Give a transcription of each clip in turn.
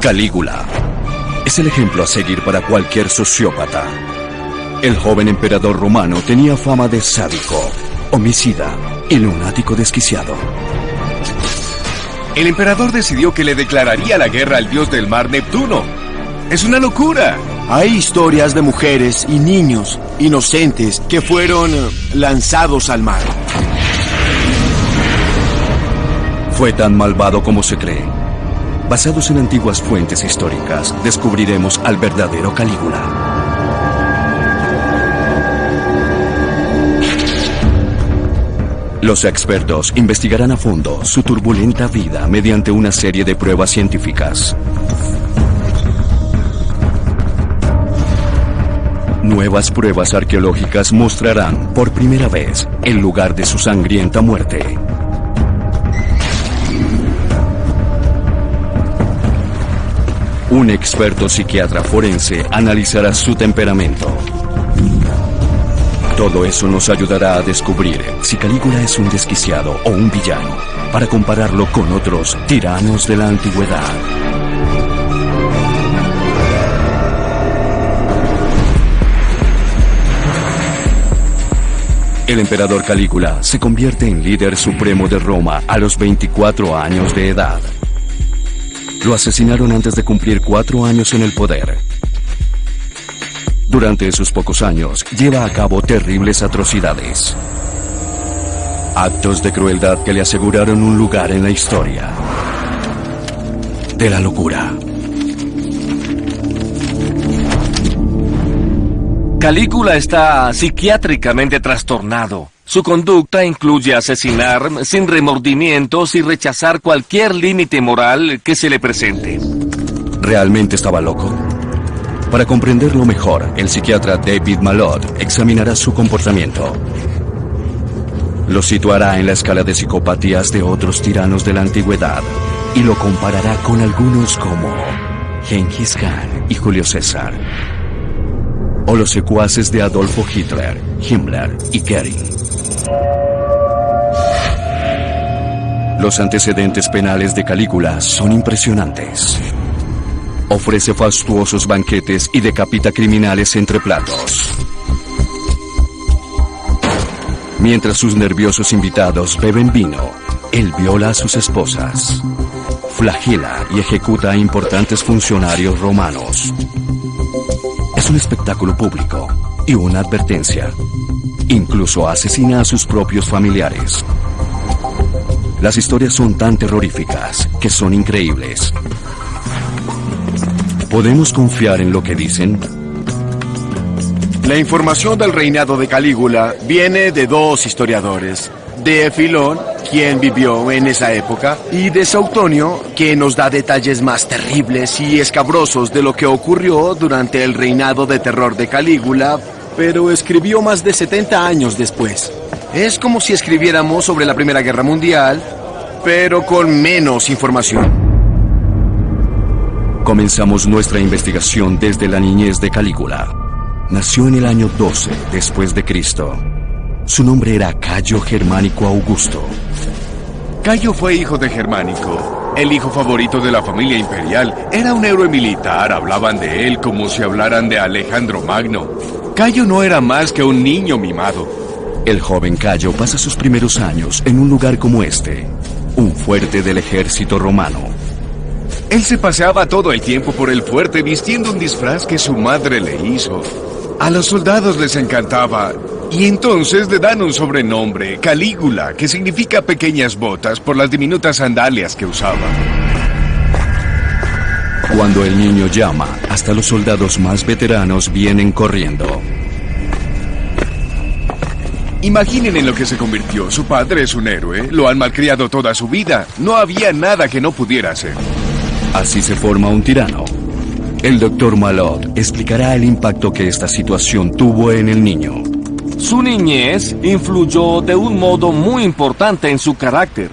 Calígula es el ejemplo a seguir para cualquier sociópata. El joven emperador romano tenía fama de sádico, homicida y lunático desquiciado. El emperador decidió que le declararía la guerra al dios del mar, Neptuno. ¡Es una locura! Hay historias de mujeres y niños inocentes que fueron lanzados al mar. Fue tan malvado como se cree. Basados en antiguas fuentes históricas, descubriremos al verdadero Calígula. Los expertos investigarán a fondo su turbulenta vida mediante una serie de pruebas científicas. Nuevas pruebas arqueológicas mostrarán por primera vez el lugar de su sangrienta muerte. Un experto psiquiatra forense analizará su temperamento. Todo eso nos ayudará a descubrir si Calígula es un desquiciado o un villano, para compararlo con otros tiranos de la antigüedad. El emperador Calígula se convierte en líder supremo de Roma a los 24 años de edad. Lo asesinaron antes de cumplir 4 años en el poder. Durante esos pocos años, lleva a cabo terribles atrocidades. Actos de crueldad que le aseguraron un lugar en la historia de la locura. Calígula está psiquiátricamente trastornado. Su conducta incluye asesinar sin remordimientos y rechazar cualquier límite moral que se le presente. ¿Realmente estaba loco? Para comprenderlo mejor, el psiquiatra David Malott examinará su comportamiento. Lo situará en la escala de psicopatías de otros tiranos de la antigüedad y lo comparará con algunos como Gengis Khan y Julio César, o los secuaces de Adolfo Hitler, Himmler y Goering. Los antecedentes penales de Calígula son impresionantes. Ofrece fastuosos banquetes y decapita criminales entre platos. Mientras sus nerviosos invitados beben vino, él viola a sus esposas, flagela y ejecuta a importantes funcionarios romanos. Es un espectáculo público y una advertencia. Incluso asesina a sus propios familiares. Las historias son tan terroríficas que son increíbles. ¿Podemos confiar en lo que dicen? La información del reinado de Calígula viene de 2 historiadores. De Filón, quien vivió en esa época, y de Suetonio, que nos da detalles más terribles y escabrosos de lo que ocurrió durante el reinado de terror de Calígula, pero escribió más de 70 años después. Es como si escribiéramos sobre la Primera Guerra Mundial, pero con menos información. Comenzamos nuestra investigación desde la niñez de Calígula. Nació en el año 12 después de Cristo. Su nombre era Cayo Germánico Augusto. Cayo fue hijo de Germánico, el hijo favorito de la familia imperial. Era un héroe militar, hablaban de él como si hablaran de Alejandro Magno. Cayo no era más que un niño mimado. El joven Cayo pasa sus primeros años en un lugar como este, un fuerte del ejército romano. Él se paseaba todo el tiempo por el fuerte vistiendo un disfraz que su madre le hizo. A los soldados les encantaba, y entonces le dan un sobrenombre, Calígula, que significa pequeñas botas por las diminutas sandalias que usaba. Cuando el niño llama, hasta los soldados más veteranos vienen corriendo. Imaginen en lo que se convirtió. Su padre es un héroe, lo han malcriado toda su vida. No había nada que no pudiera hacer. Así se forma un tirano. El doctor Malott explicará el impacto que esta situación tuvo en el niño. Su niñez influyó de un modo muy importante en su carácter.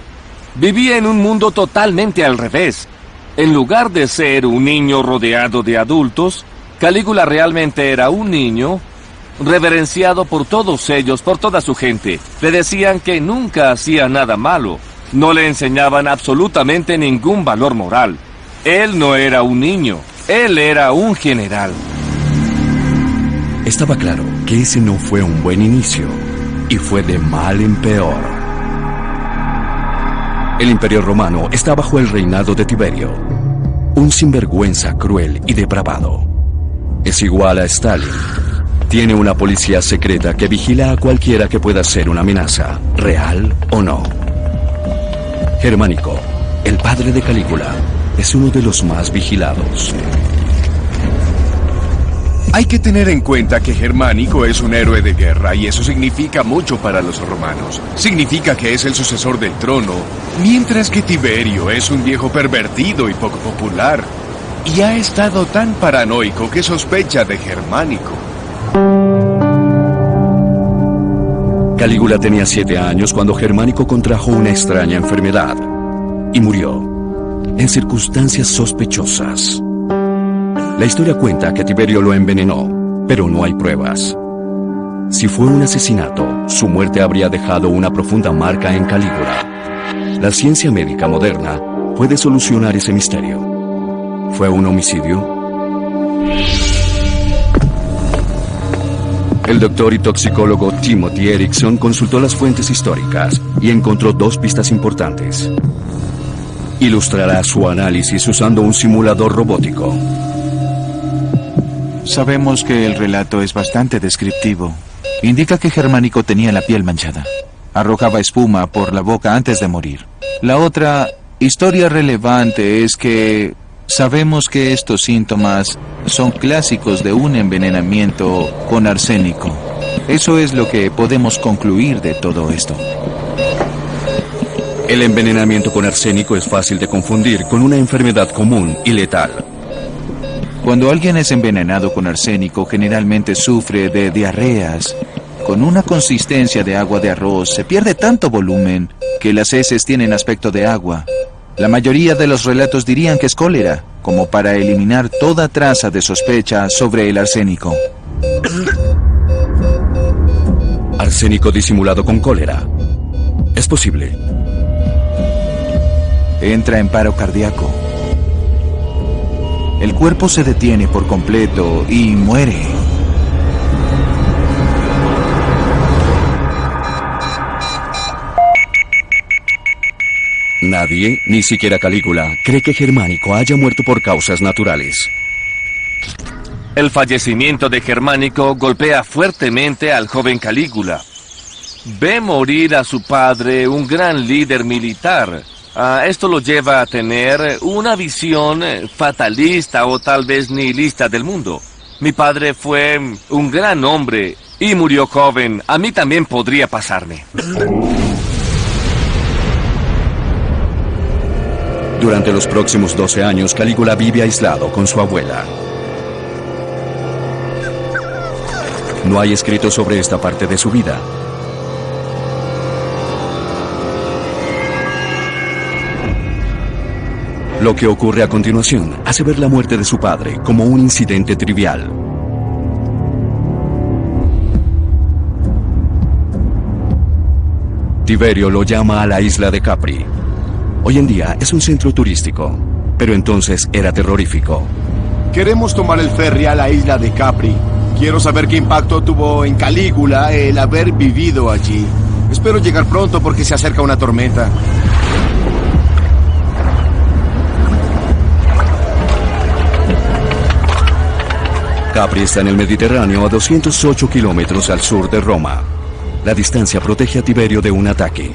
Vivía en un mundo totalmente al revés. En lugar de ser un niño rodeado de adultos, Calígula realmente era un niño reverenciado por todos ellos, por toda su gente. Le decían que nunca hacía nada malo. No le enseñaban absolutamente ningún valor moral. Él no era un niño, él era un general. Estaba claro que ese no fue un buen inicio, y fue de mal en peor. El Imperio Romano está bajo el reinado de Tiberio, un sinvergüenza cruel y depravado. Es igual a Stalin. Tiene una policía secreta que vigila a cualquiera que pueda ser una amenaza, real o no. Germánico, el padre de Calígula, es uno de los más vigilados. Hay que tener en cuenta que Germánico es un héroe de guerra y eso significa mucho para los romanos. Significa que es el sucesor del trono, mientras que Tiberio es un viejo pervertido y poco popular. Y ha estado tan paranoico que sospecha de Germánico. Calígula tenía 7 años cuando Germánico contrajo una extraña enfermedad y murió en circunstancias sospechosas. La historia cuenta que Tiberio lo envenenó, pero no hay pruebas. Si fue un asesinato, su muerte habría dejado una profunda marca en Calígula. La ciencia médica moderna puede solucionar ese misterio. ¿Fue un homicidio? El doctor y toxicólogo Timothy Erickson consultó las fuentes históricas y encontró 2 pistas importantes. Ilustrará su análisis usando un simulador robótico. Sabemos que el relato es bastante descriptivo. Indica que Germánico tenía la piel manchada. Arrojaba espuma por la boca antes de morir. La otra historia relevante es que sabemos que estos síntomas son clásicos de un envenenamiento con arsénico. Eso es lo que podemos concluir de todo esto. El envenenamiento con arsénico es fácil de confundir con una enfermedad común y letal. Cuando alguien es envenenado con arsénico, generalmente sufre de diarreas. Con una consistencia de agua de arroz, se pierde tanto volumen que las heces tienen aspecto de agua. La mayoría de los relatos dirían que es cólera, como para eliminar toda traza de sospecha sobre el arsénico. Arsénico disimulado con cólera. Es posible. Entra en paro cardíaco. El cuerpo se detiene por completo y muere. Nadie, ni siquiera Calígula, cree que Germánico haya muerto por causas naturales. El fallecimiento de Germánico golpea fuertemente al joven Calígula. Ve morir a su padre, un gran líder militar. Esto lo lleva a tener una visión fatalista o tal vez nihilista del mundo. Mi padre fue un gran hombre y murió joven. A mí también podría pasarme. Durante los próximos 12 años, Calígula vive aislado con su abuela. No hay escrito sobre esta parte de su vida. Lo que ocurre a continuación hace ver la muerte de su padre como un incidente trivial. Tiberio lo llama a la isla de Capri. Hoy en día es un centro turístico, pero entonces era terrorífico. Queremos tomar el ferry a la isla de Capri. Quiero saber qué impacto tuvo en Calígula el haber vivido allí. Espero llegar pronto porque se acerca una tormenta. Capri está en el Mediterráneo a 208 kilómetros al sur de Roma. La distancia protege a Tiberio de un ataque.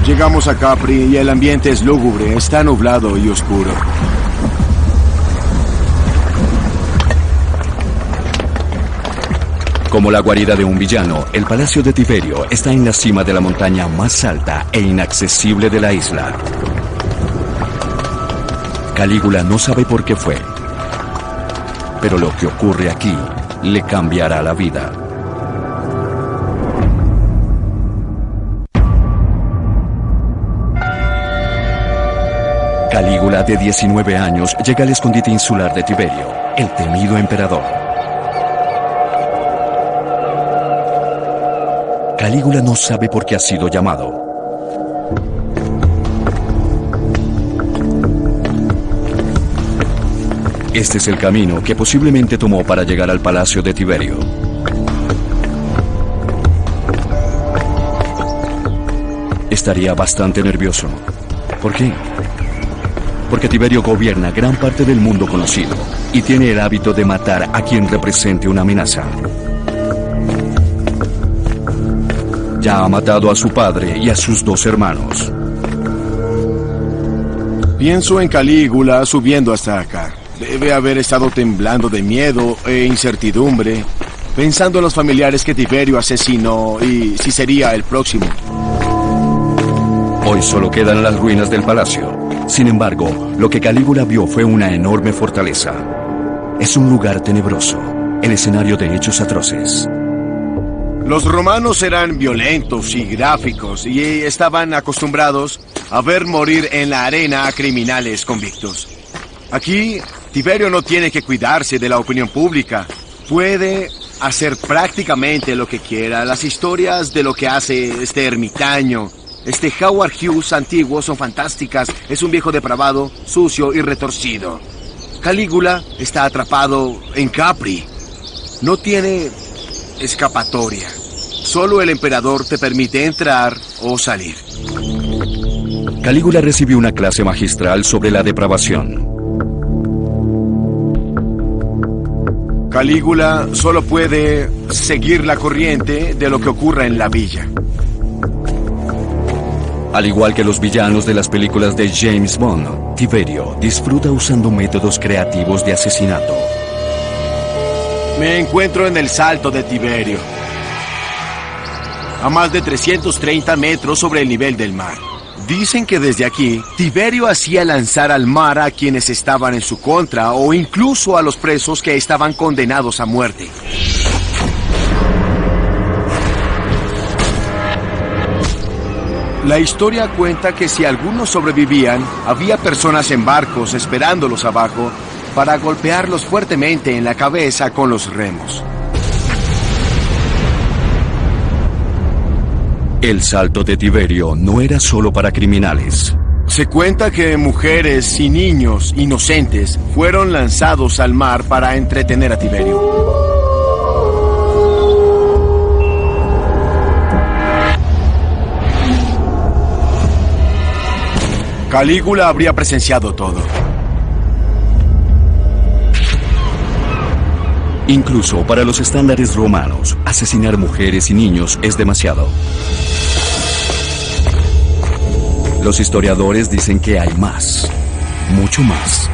Llegamos a Capri y el ambiente es lúgubre, está nublado y oscuro. Como la guarida de un villano, el palacio de Tiberio está en la cima de la montaña más alta e inaccesible de la isla. Calígula no sabe por qué fue, pero lo que ocurre aquí le cambiará la vida. Calígula, de 19 años, llega al escondite insular de Tiberio, el temido emperador. Calígula no sabe por qué ha sido llamado. Este es el camino que posiblemente tomó para llegar al palacio de Tiberio. Estaría bastante nervioso. ¿Por qué? Porque Tiberio gobierna gran parte del mundo conocido y tiene el hábito de matar a quien represente una amenaza. Ya ha matado a su padre y a sus 2 hermanos. Pienso en Calígula subiendo hasta acá. Debe haber estado temblando de miedo e incertidumbre, pensando en los familiares que Tiberio asesinó y si sería el próximo. Hoy solo quedan las ruinas del palacio. Sin embargo, lo que Calígula vio fue una enorme fortaleza. Es un lugar tenebroso, el escenario de hechos atroces. Los romanos eran violentos y gráficos y estaban acostumbrados a ver morir en la arena a criminales convictos. Aquí, Tiberio no tiene que cuidarse de la opinión pública. Puede hacer prácticamente lo que quiera. Las historias de lo que hace este ermitaño, este Howard Hughes antiguo, son fantásticas. Es un viejo depravado, sucio y retorcido. Calígula está atrapado en Capri. No tiene escapatoria. Solo el emperador te permite entrar o salir. Calígula recibió una clase magistral sobre la depravación. Calígula solo puede seguir la corriente de lo que ocurra en la villa. Al igual que los villanos de las películas de James Bond, Tiberio disfruta usando métodos creativos de asesinato. Me encuentro en el Salto de Tiberio, a más de 330 metros sobre el nivel del mar. Dicen que desde aquí, Tiberio hacía lanzar al mar a quienes estaban en su contra o incluso a los presos que estaban condenados a muerte. La historia cuenta que si algunos sobrevivían, había personas en barcos esperándolos abajo para golpearlos fuertemente en la cabeza con los remos. El Salto de Tiberio no era solo para criminales. Se cuenta que mujeres y niños inocentes fueron lanzados al mar para entretener a Tiberio. Calígula habría presenciado todo. Incluso para los estándares romanos, asesinar mujeres y niños es demasiado. Los historiadores dicen que hay más, mucho más.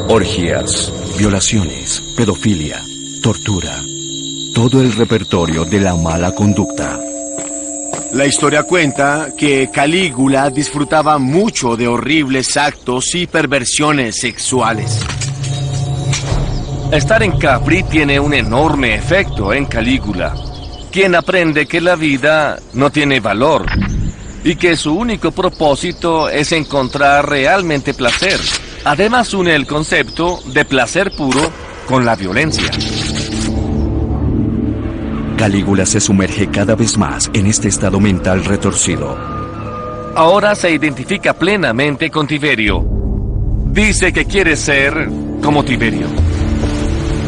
Orgías, violaciones, pedofilia, tortura. Todo el repertorio de la mala conducta. La historia cuenta que Calígula disfrutaba mucho de horribles actos y perversiones sexuales. Estar en Capri tiene un enorme efecto en Calígula, quien aprende que la vida no tiene valor y que su único propósito es encontrar realmente placer. Además, une el concepto de placer puro con la violencia. Calígula se sumerge cada vez más en este estado mental retorcido. Ahora se identifica plenamente con Tiberio. Dice que quiere ser como Tiberio.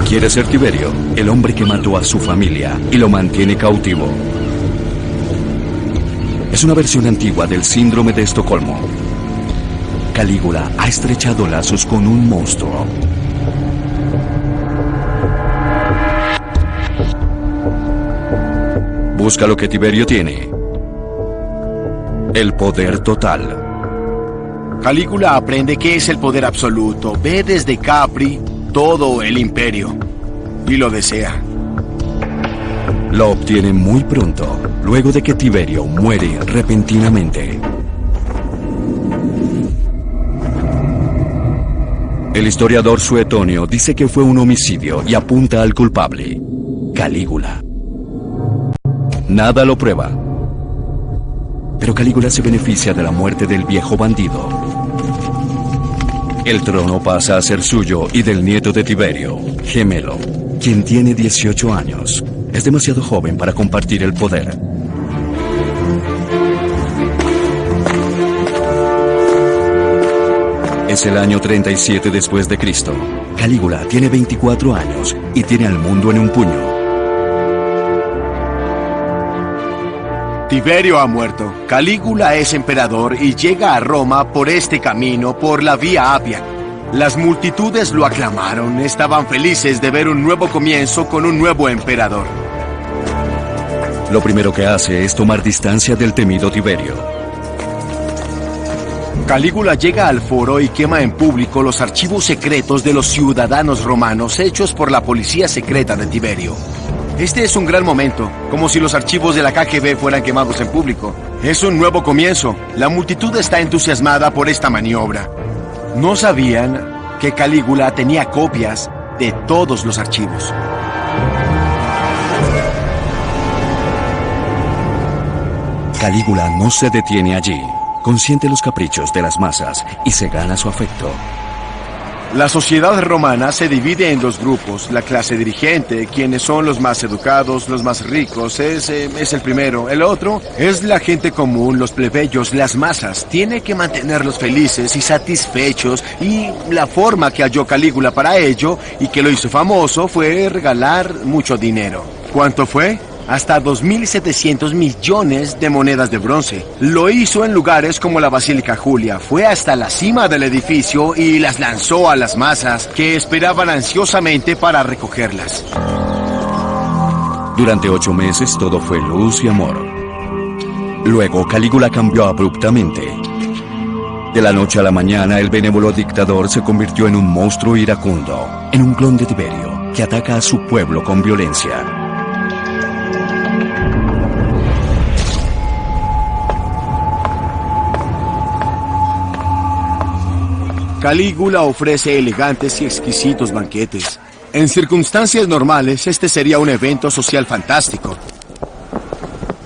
Quiere ser Tiberio, el hombre que mató a su familia y lo mantiene cautivo. Es una versión antigua del síndrome de Estocolmo. Calígula ha estrechado lazos con un monstruo. Busca lo que Tiberio tiene. El poder total. Calígula aprende qué es el poder absoluto. Ve desde Capri todo el imperio y lo desea. Lo obtiene muy pronto, luego de que Tiberio muere repentinamente. El historiador Suetonio dice que fue un homicidio y apunta al culpable, Calígula. Nada lo prueba. Pero Calígula se beneficia de la muerte del viejo bandido. El trono pasa a ser suyo y del nieto de Tiberio, Gemelo, quien tiene 18 años. Es demasiado joven para compartir el poder. Es el año 37 después de Cristo. Calígula tiene 24 años y tiene al mundo en un puño. Tiberio ha muerto. Calígula es emperador y llega a Roma por este camino, por la Vía Apia. Las multitudes lo aclamaron, estaban felices de ver un nuevo comienzo con un nuevo emperador. Lo primero que hace es tomar distancia del temido Tiberio. Calígula llega al foro y quema en público los archivos secretos de los ciudadanos romanos hechos por la policía secreta de Tiberio. Este es un gran momento, como si los archivos de la KGB fueran quemados en público. Es un nuevo comienzo. La multitud está entusiasmada por esta maniobra. No sabían que Calígula tenía copias de todos los archivos. Calígula no se detiene allí. Consiente los caprichos de las masas y se gana su afecto. La sociedad romana se divide en dos grupos. La clase dirigente, quienes son los más educados, los más ricos, es el primero. El otro es la gente común, los plebeyos, las masas. Tiene que mantenerlos felices y satisfechos, y la forma que halló Calígula para ello y que lo hizo famoso fue regalar mucho dinero. ¿Cuánto fue? Hasta 2.700 millones de monedas de bronce. Lo hizo en lugares como la Basílica Julia. Fue hasta la cima del edificio y las lanzó a las masas, que esperaban ansiosamente para recogerlas. Durante 8 meses todo fue luz y amor. Luego Calígula cambió abruptamente. De la noche a la mañana, el benévolo dictador se convirtió en un monstruo iracundo, en un clon de Tiberio, que ataca a su pueblo con violencia. Calígula ofrece elegantes y exquisitos banquetes. En circunstancias normales, este sería un evento social fantástico.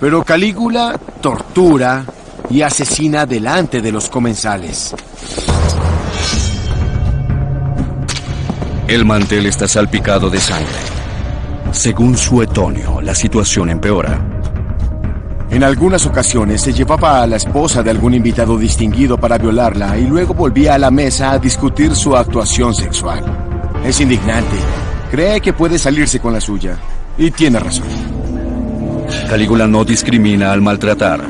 Pero Calígula tortura y asesina delante de los comensales. El mantel está salpicado de sangre. Según Suetonio, la situación empeora. En algunas ocasiones se llevaba a la esposa de algún invitado distinguido para violarla y luego volvía a la mesa a discutir su actuación sexual. Es indignante. Cree que puede salirse con la suya. Y tiene razón. Calígula no discrimina al maltratar.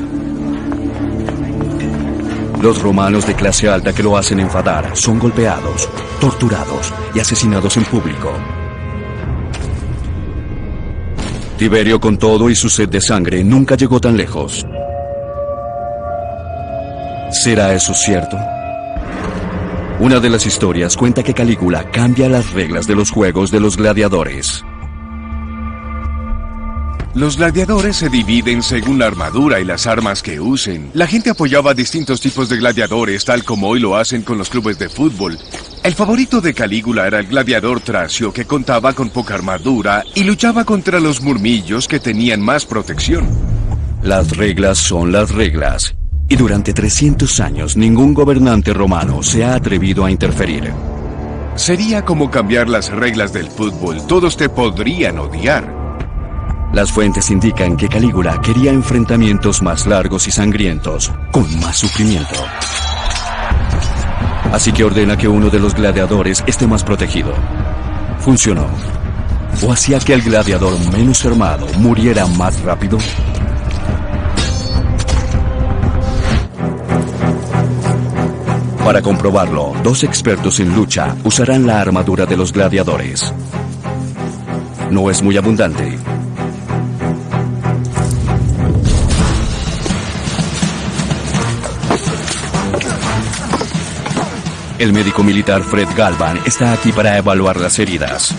Los romanos de clase alta que lo hacen enfadar son golpeados, torturados y asesinados en público. Tiberio, con todo y su sed de sangre, nunca llegó tan lejos. ¿Será eso cierto? Una de las historias cuenta que Calígula cambia las reglas de los juegos de los gladiadores. Los gladiadores se dividen según la armadura y las armas que usen. La gente apoyaba a distintos tipos de gladiadores, tal como hoy lo hacen con los clubes de fútbol. El favorito de Calígula era el gladiador tracio, que contaba con poca armadura y luchaba contra los murmillos, que tenían más protección. Las reglas son las reglas, y durante 300 años ningún gobernante romano se ha atrevido a interferir. Sería como cambiar las reglas del fútbol. Todos te podrían odiar. Las fuentes indican que Calígula quería enfrentamientos más largos y sangrientos, con más sufrimiento. Así que ordena que uno de los gladiadores esté más protegido. Funcionó. ¿O hacía que el gladiador menos armado muriera más rápido? Para comprobarlo, 2 expertos en lucha usarán la armadura de los gladiadores. No es muy abundante. El médico militar Fred Galvan está aquí para evaluar las heridas.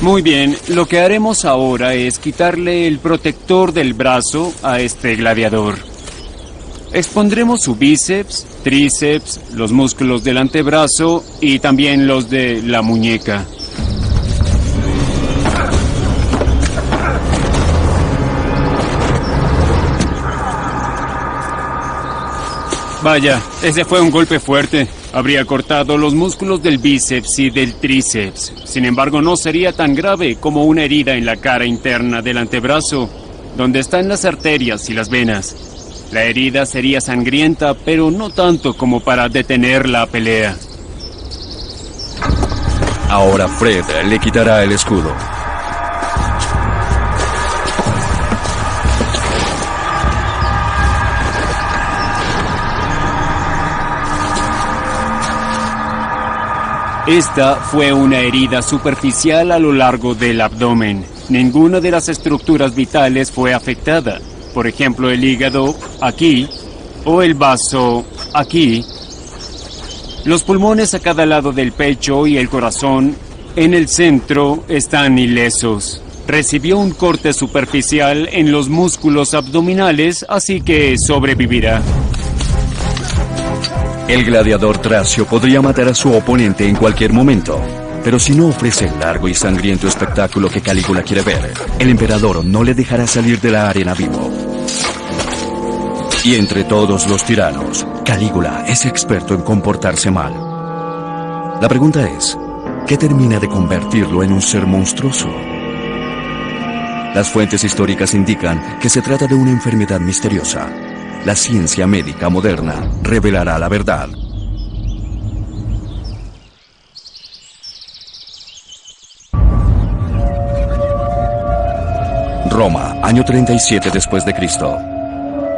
Muy bien, lo que haremos ahora es quitarle el protector del brazo a este gladiador. Expondremos su bíceps, tríceps, los músculos del antebrazo y también los de la muñeca. Vaya, ese fue un golpe fuerte. Habría cortado los músculos del bíceps y del tríceps. Sin embargo, no sería tan grave como una herida en la cara interna del antebrazo, donde están las arterias y las venas. La herida sería sangrienta, pero no tanto como para detener la pelea. Ahora Fred le quitará el escudo. Esta fue una herida superficial a lo largo del abdomen. Ninguna de las estructuras vitales fue afectada. Por ejemplo, el hígado aquí o el vaso aquí. Los pulmones a cada lado del pecho y el corazón en el centro están ilesos. Recibió un corte superficial en los músculos abdominales, así que sobrevivirá. El gladiador tracio podría matar a su oponente en cualquier momento, pero si no ofrece el largo y sangriento espectáculo que Calígula quiere ver, el emperador no le dejará salir de la arena vivo. Y entre todos los tiranos, Calígula es experto en comportarse mal. La pregunta es, ¿qué termina de convertirlo en un ser monstruoso? Las fuentes históricas indican que se trata de una enfermedad misteriosa. La ciencia médica moderna revelará la verdad. Roma, año 37 después de Cristo.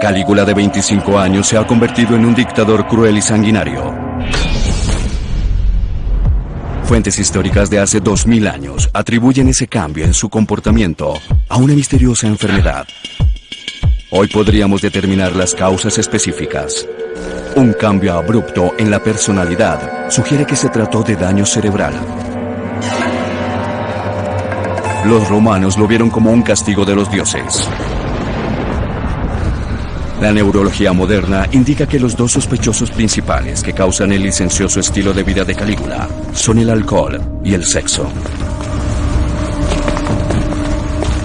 Calígula, de 25 años, se ha convertido en un dictador cruel y sanguinario. Fuentes históricas de hace 2000 años atribuyen ese cambio en su comportamiento a una misteriosa enfermedad. Hoy podríamos determinar las causas específicas. Un cambio abrupto en la personalidad sugiere que se trató de daño cerebral. Los romanos lo vieron como un castigo de los dioses. La neurología moderna indica que los dos sospechosos principales que causan el licencioso estilo de vida de Calígula son el alcohol y el sexo.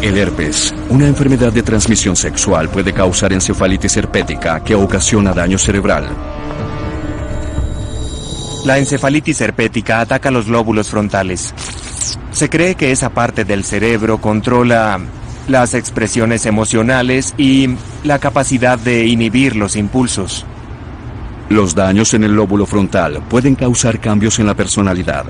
El herpes, una enfermedad de transmisión sexual, puede causar encefalitis herpética que ocasiona daño cerebral. La encefalitis herpética ataca los lóbulos frontales. Se cree que esa parte del cerebro controla las expresiones emocionales y la capacidad de inhibir los impulsos. Los daños en el lóbulo frontal pueden causar cambios en la personalidad.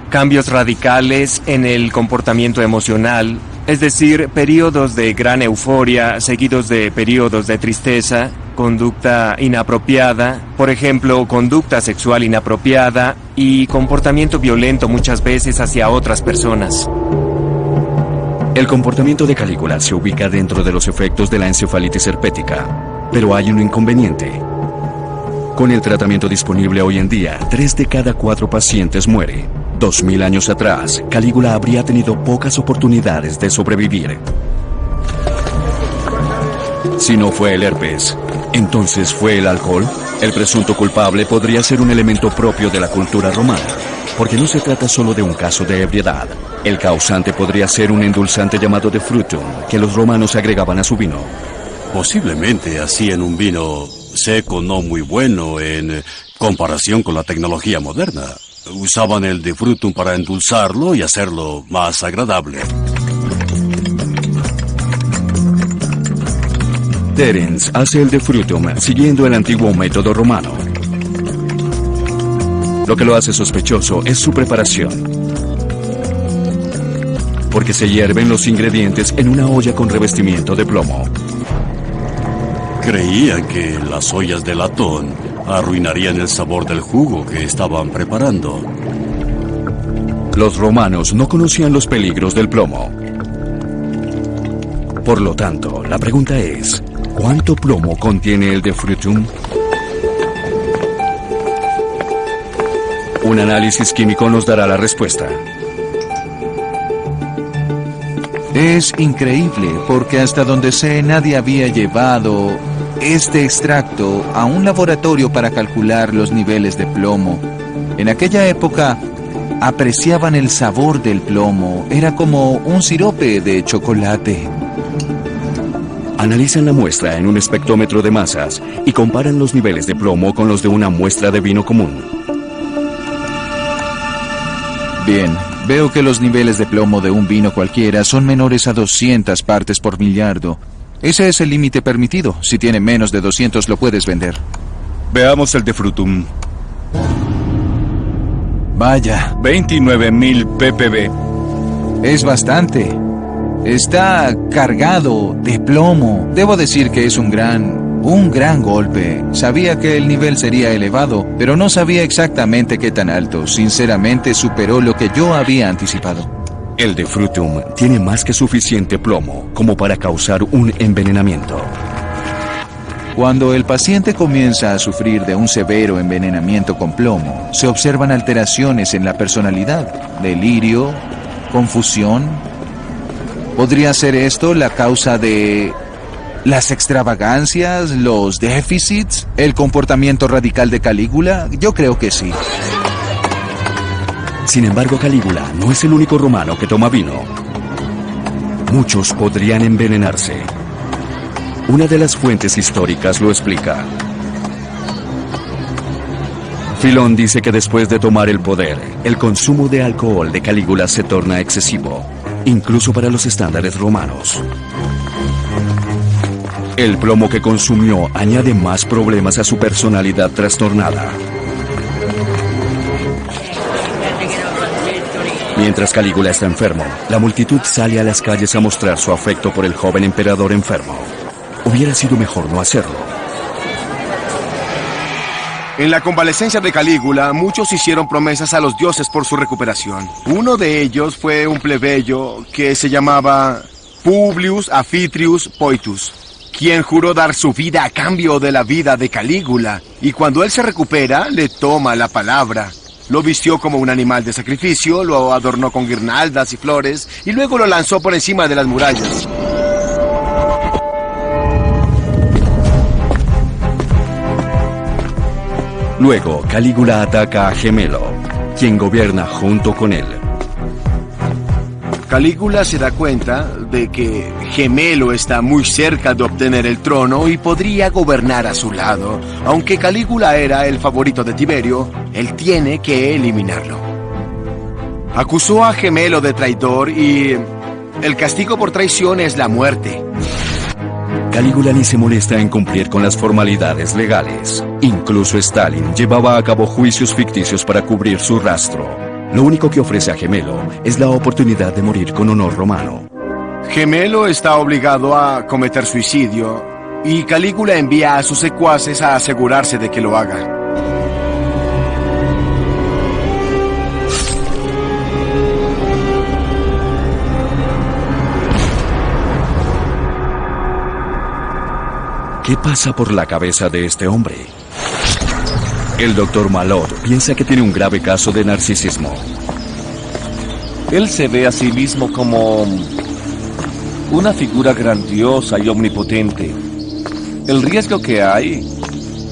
Cambios radicales en el comportamiento emocional, es decir, periodos de gran euforia seguidos de periodos de tristeza, conducta inapropiada, por ejemplo, conducta sexual inapropiada y comportamiento violento muchas veces hacia otras personas. El comportamiento de Calígula se ubica dentro de los efectos de la encefalitis herpética, pero hay un inconveniente. Con el tratamiento disponible hoy en día, 3 de cada 4 pacientes muere. 2000 años atrás, Calígula habría tenido pocas oportunidades de sobrevivir. Si no fue el herpes, ¿entonces fue el alcohol? El presunto culpable podría ser un elemento propio de la cultura romana, porque no se trata solo de un caso de ebriedad. El causante podría ser un endulzante llamado de frutum, que los romanos agregaban a su vino. Posiblemente hacían un vino seco no muy bueno en comparación con la tecnología moderna. Usaban el de frutum para endulzarlo y hacerlo más agradable. Terence hace el de frutum siguiendo el antiguo método romano. Lo que lo hace sospechoso es su preparación, porque se hierven los ingredientes en una olla con revestimiento de plomo. Creían que las ollas de latón arruinarían el sabor del jugo que estaban preparando. Los romanos no conocían los peligros del plomo. Por lo tanto, la pregunta es, ¿cuánto plomo contiene el de frutum? Un análisis químico nos dará la respuesta. Es increíble porque hasta donde sé nadie había llevado este extracto a un laboratorio para calcular los niveles de plomo. En aquella época apreciaban el sabor del plomo, era como un sirope de chocolate. analizan la muestra en un espectrómetro de masas y comparan los niveles de plomo con los de una muestra de vino común. Bien, veo que los niveles de plomo de un vino cualquiera son menores a 200 partes por millardo. Ese es el límite permitido. Si tiene menos de 200 lo puedes vender. Veamos el de Frutum. Vaya, 29.000 ppb. es bastante. Está cargado de plomo. Debo decir que es un gran golpe. Sabía que el nivel sería elevado, pero no sabía exactamente qué tan alto. Sinceramente, superó lo que yo había anticipado. El de Frutum tiene más que suficiente plomo como para causar un envenenamiento. Cuando el paciente comienza a sufrir de un severo envenenamiento con plomo, se observan alteraciones en la personalidad, delirio, confusión. ¿Podría ser esto la causa de las extravagancias, los déficits, el comportamiento radical de Calígula? Yo creo que sí. Sin embargo, Calígula no es el único romano que toma vino. Muchos podrían envenenarse. Una de las fuentes históricas lo explica. Filón dice que después de tomar el poder, el consumo de alcohol de Calígula se torna excesivo, incluso para los estándares romanos. El plomo que consumió añade más problemas a su personalidad trastornada. Mientras Calígula está enfermo, la multitud sale a las calles a mostrar su afecto por el joven emperador enfermo. Hubiera sido mejor no hacerlo. En la convalecencia de Calígula, muchos hicieron promesas a los dioses por su recuperación. Uno de ellos fue un plebeyo que se llamaba Publius Afitrius Poetus, quien juró dar su vida a cambio de la vida de Calígula, y cuando él se recupera, le toma la palabra. Lo vistió como un animal de sacrificio, lo adornó con guirnaldas y flores, y luego lo lanzó por encima de las murallas. Luego, Calígula ataca a Gemelo, quien gobierna junto con él. Calígula se da cuenta de que Gemelo está muy cerca de obtener el trono y podría gobernar a su lado. Aunque Calígula era el favorito de Tiberio, él tiene que eliminarlo. Acusó a Gemelo de traidor y el castigo por traición es la muerte. Calígula ni se molesta en cumplir con las formalidades legales. Incluso Stalin llevaba a cabo juicios ficticios para cubrir su rastro. Lo único que ofrece a Gemelo es la oportunidad de morir con honor romano. Gemelo está obligado a cometer suicidio y Calígula envía a sus secuaces a asegurarse de que lo haga. ¿Qué pasa por la cabeza de este hombre? El doctor Malot piensa que tiene un grave caso de narcisismo. Él se ve a sí mismo como una figura grandiosa y omnipotente. El riesgo que hay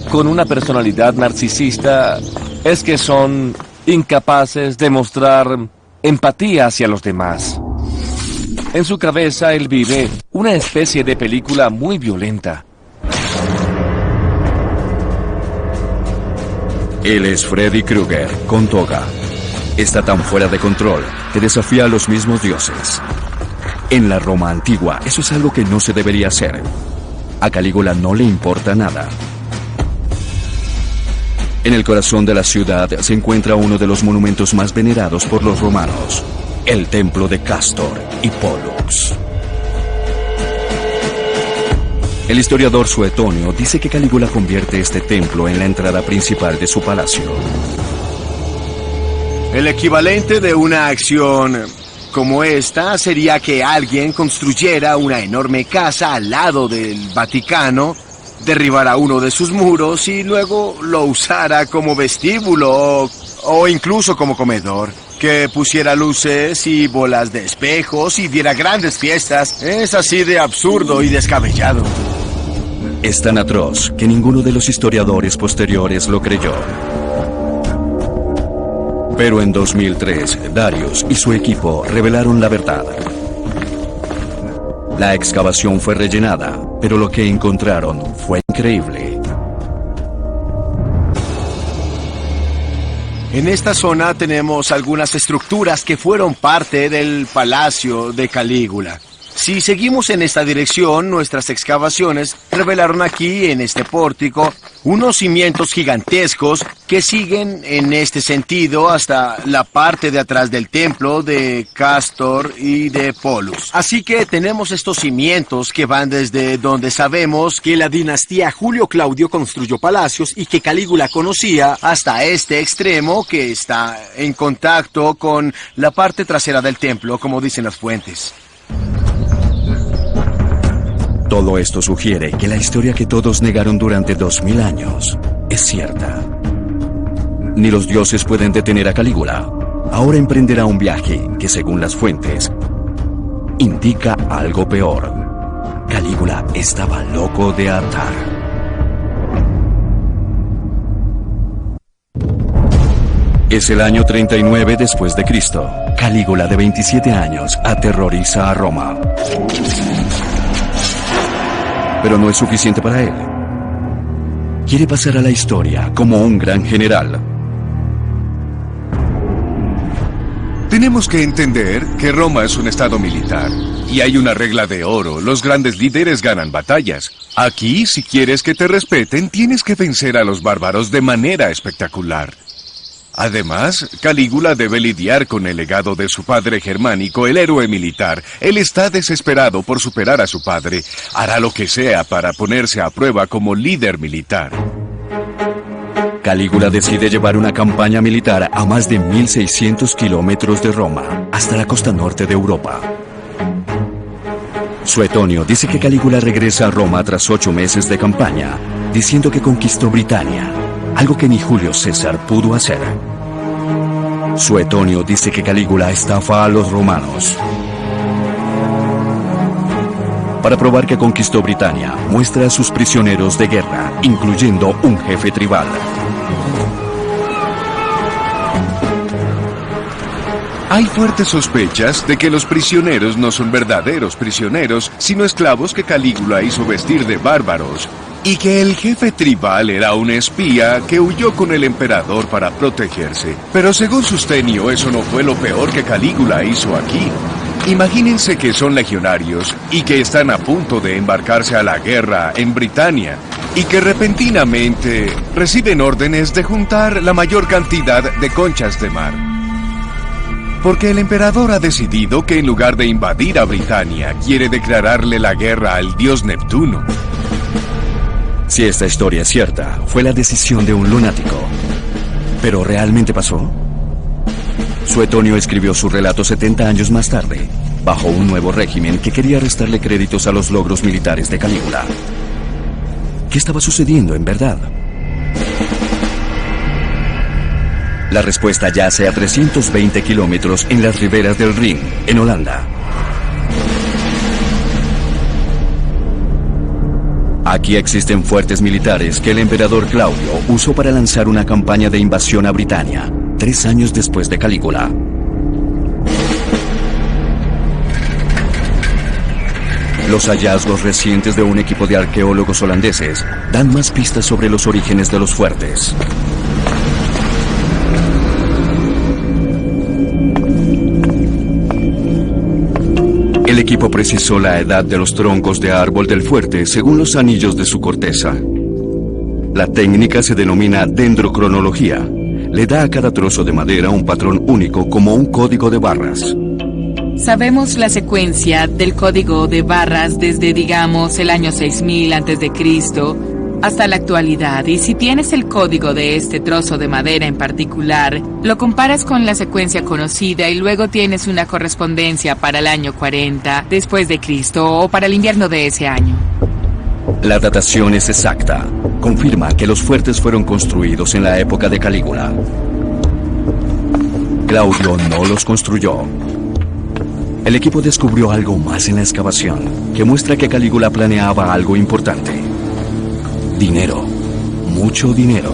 con una personalidad narcisista es que son incapaces de mostrar empatía hacia los demás. En su cabeza él vive una especie de película muy violenta. Él es Freddy Krueger, con toga. Está tan fuera de control que desafía a los mismos dioses. En la Roma antigua, eso es algo que no se debería hacer. A Calígula no le importa nada. En el corazón de la ciudad se encuentra uno de los monumentos más venerados por los romanos, el templo de Castor y Pollux. El historiador Suetonio dice que Calígula convierte este templo en la entrada principal de su palacio. El equivalente de una acción como esta sería que alguien construyera una enorme casa al lado del Vaticano, derribara uno de sus muros y luego lo usara como vestíbulo o incluso como comedor. Que pusiera luces y bolas de espejos y diera grandes fiestas. Es así de absurdo y descabellado. Es tan atroz que ninguno de los historiadores posteriores lo creyó. Pero en 2003, Darius y su equipo revelaron la verdad. La excavación fue rellenada, pero lo que encontraron fue increíble. En esta zona tenemos algunas estructuras que fueron parte del palacio de Calígula. Si seguimos en esta dirección, nuestras excavaciones revelaron aquí, en este pórtico, unos cimientos gigantescos que siguen en este sentido hasta la parte de atrás del templo de Castor y de Polus. Así que tenemos estos cimientos que van desde donde sabemos que la dinastía Julio Claudio construyó palacios y que Calígula conocía hasta este extremo que está en contacto con la parte trasera del templo, como dicen las fuentes. Todo esto sugiere que la historia que todos negaron durante 2000 años es cierta. Ni los dioses pueden detener a Calígula. Ahora emprenderá un viaje que, según las fuentes, indica algo peor. Calígula estaba loco de atar. Es el año 39 después de Cristo. Calígula, de 27 años, aterroriza a Roma. Pero no es suficiente para él. Quiere pasar a la historia como un gran general. Tenemos que entender que Roma es un estado militar y hay una regla de oro: los grandes líderes ganan batallas. Aquí, si quieres que te respeten, tienes que vencer a los bárbaros de manera espectacular. Además, Calígula debe lidiar con el legado de su padre Germánico, el héroe militar. Él está desesperado por superar a su padre. Hará lo que sea para ponerse a prueba como líder militar. Calígula decide llevar una campaña militar a más de 1600 kilómetros de Roma, hasta la costa norte de Europa. Suetonio dice que Calígula regresa a Roma tras 8 meses de campaña, diciendo que conquistó Britania, algo que ni Julio César pudo hacer. Suetonio dice que Calígula estafa a los romanos. Para probar que conquistó Britania, muestra a sus prisioneros de guerra, incluyendo un jefe tribal. Hay fuertes sospechas de que los prisioneros no son verdaderos prisioneros, sino esclavos que Calígula hizo vestir de bárbaros, y que el jefe tribal era un espía que huyó con el emperador para protegerse. Pero según Sustenio, eso no fue lo peor que Calígula hizo aquí. Imagínense que son legionarios y que están a punto de embarcarse a la guerra en Britania, y que repentinamente reciben órdenes de juntar la mayor cantidad de conchas de mar. Porque el emperador ha decidido que en lugar de invadir a Britania, quiere declararle la guerra al dios Neptuno. Si esta historia es cierta, fue la decisión de un lunático. ¿Pero realmente pasó? Suetonio escribió su relato 70 años más tarde, bajo un nuevo régimen que quería restarle créditos a los logros militares de Calígula. ¿Qué estaba sucediendo en verdad? La respuesta yace a 320 kilómetros en las riberas del Rin, en Holanda. Aquí existen fuertes militares que el emperador Claudio usó para lanzar una campaña de invasión a Britania, 3 años después de Calígula. Los hallazgos recientes de un equipo de arqueólogos holandeses dan más pistas sobre los orígenes de los fuertes. El equipo precisó la edad de los troncos de árbol del fuerte según los anillos de su corteza. La técnica se denomina dendrocronología. Le da a cada trozo de madera un patrón único, como un código de barras. Sabemos la secuencia del código de barras desde, digamos, el año 6000 a.C. hasta la actualidad, y si tienes el código de este trozo de madera en particular, lo comparas con la secuencia conocida y luego tienes una correspondencia para el año 40 después de Cristo o para el invierno de ese año. La datación es exacta. Confirma que los fuertes fueron construidos en la época de Calígula. Claudio no los construyó. El equipo descubrió algo más en la excavación, que muestra que Calígula planeaba algo importante. Dinero. Mucho dinero.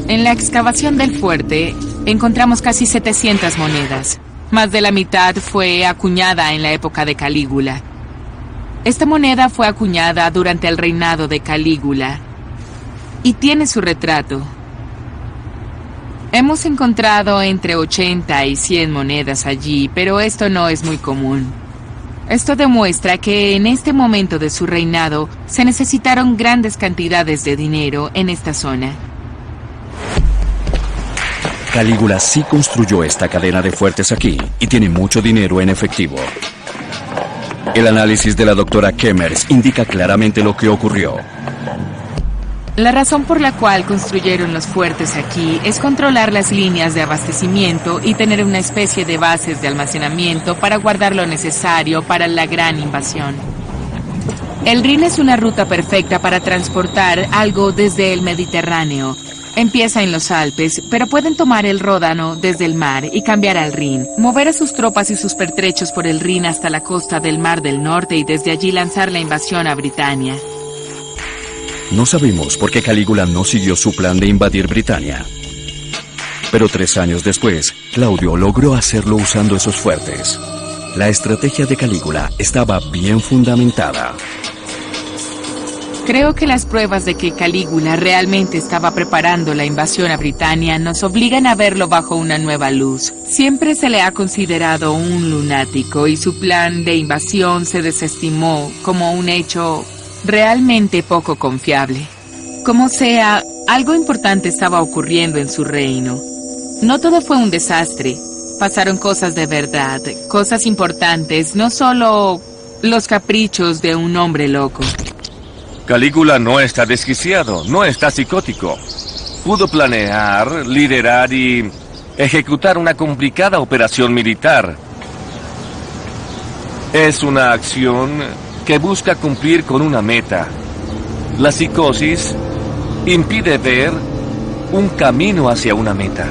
En la excavación del fuerte, encontramos casi 700 monedas. Más de la mitad fue acuñada en la época de Calígula. Esta moneda fue acuñada durante el reinado de Calígula y tiene su retrato. Hemos encontrado entre 80 y 100 monedas allí, pero esto no es muy común. Esto demuestra que en este momento de su reinado se necesitaron grandes cantidades de dinero en esta zona. Calígula sí construyó esta cadena de fuertes aquí y tiene mucho dinero en efectivo. El análisis de la doctora Kemmers indica claramente lo que ocurrió. La razón por la cual construyeron los fuertes aquí es controlar las líneas de abastecimiento y tener una especie de bases de almacenamiento para guardar lo necesario para la gran invasión. El Rin es una ruta perfecta para transportar algo desde el Mediterráneo. Empieza en los Alpes, pero pueden tomar el Ródano desde el mar y cambiar al Rin, mover a sus tropas y sus pertrechos por el Rin hasta la costa del Mar del Norte y desde allí lanzar la invasión a Britania. No sabemos por qué Calígula no siguió su plan de invadir Britania. Pero 3 años después, Claudio logró hacerlo usando esos fuertes. La estrategia de Calígula estaba bien fundamentada. Creo que las pruebas de que Calígula realmente estaba preparando la invasión a Britania nos obligan a verlo bajo una nueva luz. Siempre se le ha considerado un lunático y su plan de invasión se desestimó como un hecho realmente poco confiable. Como sea, algo importante estaba ocurriendo en su reino. No todo fue un desastre. Pasaron cosas de verdad, cosas importantes, no solo los caprichos de un hombre loco. Calígula no está desquiciado, no está psicótico. Pudo planear, liderar y ejecutar una complicada operación militar. Es una acción que busca cumplir con una meta. La psicosis impide ver un camino hacia una meta.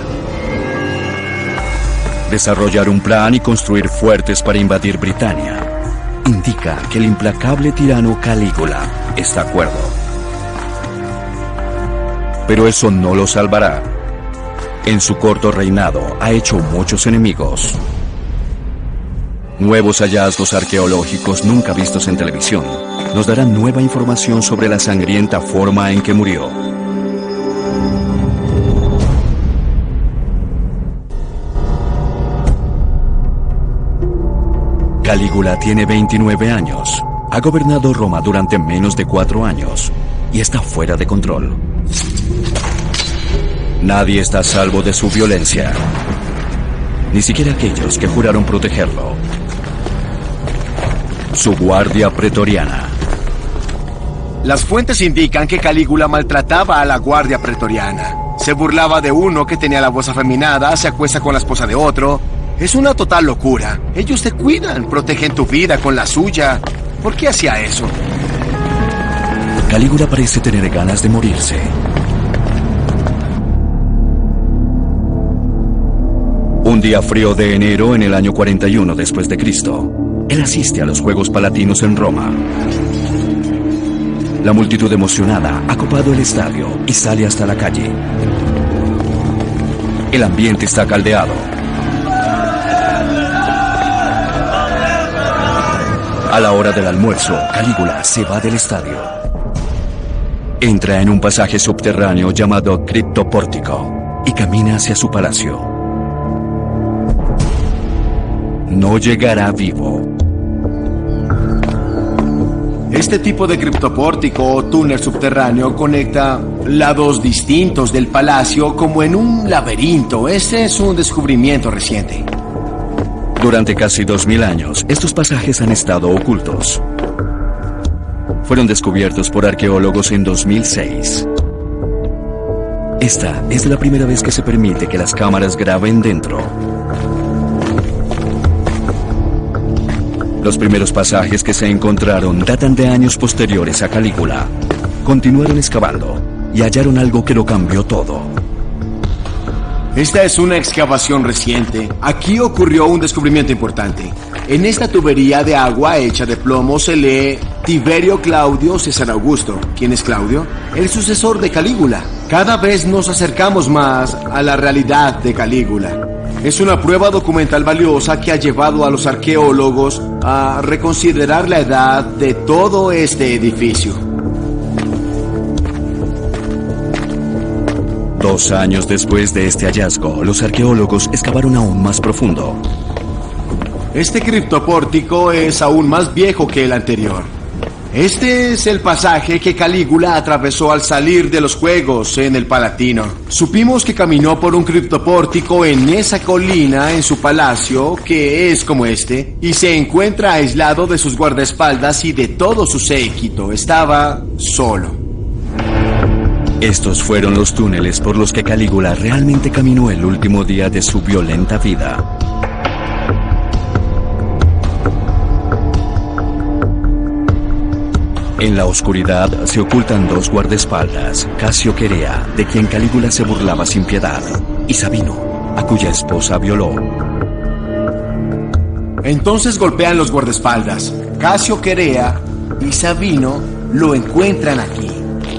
Desarrollar un plan y construir fuertes para invadir Britania indica que el implacable tirano Calígula está de acuerdo. Pero eso no lo salvará. En su corto reinado ha hecho muchos enemigos. Nuevos hallazgos arqueológicos nunca vistos en televisión nos darán nueva información sobre la sangrienta forma en que murió. Calígula tiene 29 años. Ha gobernado Roma durante menos de 4 años y está fuera de control. Nadie está a salvo de su violencia, ni siquiera aquellos que juraron protegerlo. Su guardia pretoriana. Las fuentes indican que Calígula maltrataba a la guardia pretoriana. Se burlaba de uno que tenía la voz afeminada, se acuesta con la esposa de otro. Es una total locura. Ellos te cuidan, protegen tu vida con la suya. ¿Por qué hacía eso? Calígula parece tener ganas de morirse. Un día frío de enero en el año 41 después de Cristo, él asiste a los Juegos Palatinos en Roma. La multitud emocionada ha copado el estadio y sale hasta la calle. El ambiente está caldeado. A la hora del almuerzo, Calígula se va del estadio. Entra en un pasaje subterráneo llamado Criptopórtico y camina hacia su palacio. No llegará vivo. Este tipo de criptopórtico o túnel subterráneo conecta lados distintos del palacio como en un laberinto. Este es un descubrimiento reciente. Durante casi 2000 años, estos pasajes han estado ocultos. Fueron descubiertos por arqueólogos en 2006. Esta es la primera vez que se permite que las cámaras graben dentro. Los primeros pasajes que se encontraron datan de años posteriores a Calígula. Continuaron excavando y hallaron algo que lo cambió todo. Esta es una excavación reciente. Aquí ocurrió un descubrimiento importante. En esta tubería de agua hecha de plomo se lee Tiberio Claudio César Augusto. ¿Quién es Claudio? El sucesor de Calígula. Cada vez nos acercamos más a la realidad de Calígula. Es una prueba documental valiosa que ha llevado a los arqueólogos a reconsiderar la edad de todo este edificio. 2 años después de este hallazgo, los arqueólogos excavaron aún más profundo. Este criptopórtico es aún más viejo que el anterior. Este es el pasaje que Calígula atravesó al salir de los Juegos en el Palatino. Supimos que caminó por un criptopórtico en esa colina en su palacio, que es como este, y se encuentra aislado de sus guardaespaldas y de todo su séquito. Estaba solo. Estos fueron los túneles por los que Calígula realmente caminó el último día de su violenta vida. En la oscuridad se ocultan 2 guardaespaldas, Casio Querea, de quien Calígula se burlaba sin piedad, y Sabino, a cuya esposa violó. Entonces golpean los guardaespaldas. Casio Querea y Sabino lo encuentran aquí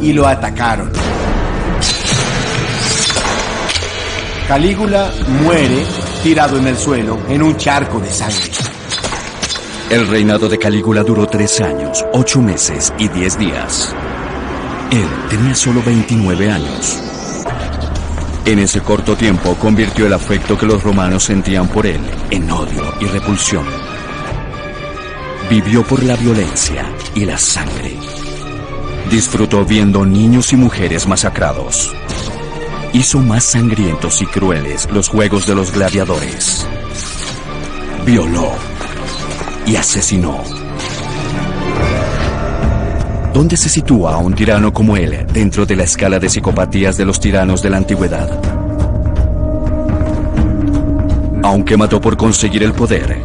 y lo atacaron. Calígula muere tirado en el suelo en un charco de sangre. El reinado de Calígula duró 3 años, 8 meses y 10 días. Él tenía solo 29 años. En ese corto tiempo convirtió el afecto que los romanos sentían por él en odio y repulsión. Vivió por la violencia y la sangre. Disfrutó viendo niños y mujeres masacrados. Hizo más sangrientos y crueles los juegos de los gladiadores. Violó y asesinó. ¿Dónde se sitúa un tirano como él dentro de la escala de psicopatías de los tiranos de la antigüedad? Aunque mató por conseguir el poder,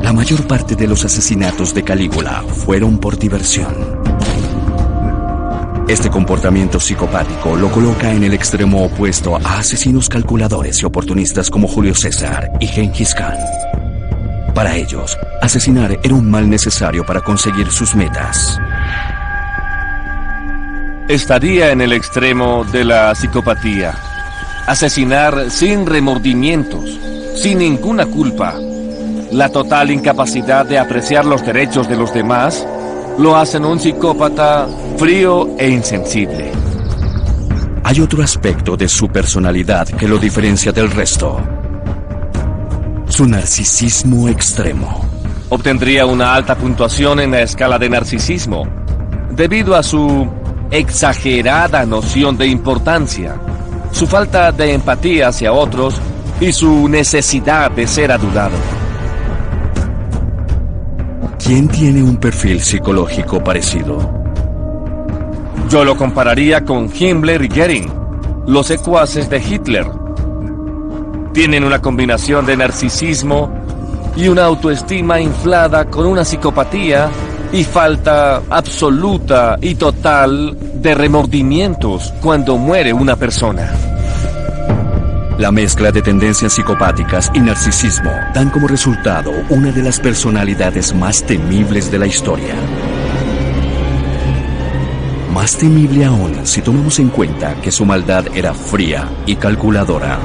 la mayor parte de los asesinatos de Calígula fueron por diversión. Este comportamiento psicopático lo coloca en el extremo opuesto a asesinos calculadores y oportunistas como Julio César y Gengis Khan. Para ellos, asesinar era un mal necesario para conseguir sus metas. Estaría en el extremo de la psicopatía. Asesinar sin remordimientos, sin ninguna culpa. La total incapacidad de apreciar los derechos de los demás lo hacen un psicópata frío e insensible. Hay otro aspecto de su personalidad que lo diferencia del resto. Su narcisismo extremo. Obtendría una alta puntuación en la escala de narcisismo, debido a su exagerada noción de importancia, su falta de empatía hacia otros y su necesidad de ser adulado. ¿Quién tiene un perfil psicológico parecido? Yo lo compararía con Himmler y Goering, los secuaces de Hitler. Tienen una combinación de narcisismo y una autoestima inflada con una psicopatía y falta absoluta y total de remordimientos cuando muere una persona. La mezcla de tendencias psicopáticas y narcisismo dan como resultado una de las personalidades más temibles de la historia. Más temible aún si tomamos en cuenta que su maldad era fría y calculadora.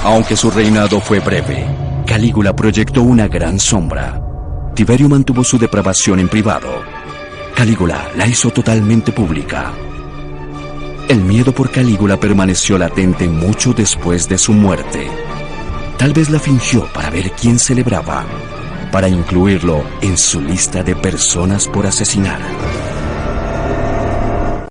Aunque su reinado fue breve, Calígula proyectó una gran sombra. Tiberio mantuvo su depravación en privado. Calígula la hizo totalmente pública. El miedo por Calígula permaneció latente mucho después de su muerte. Tal vez la fingió para ver quién celebraba, para incluirlo en su lista de personas por asesinar.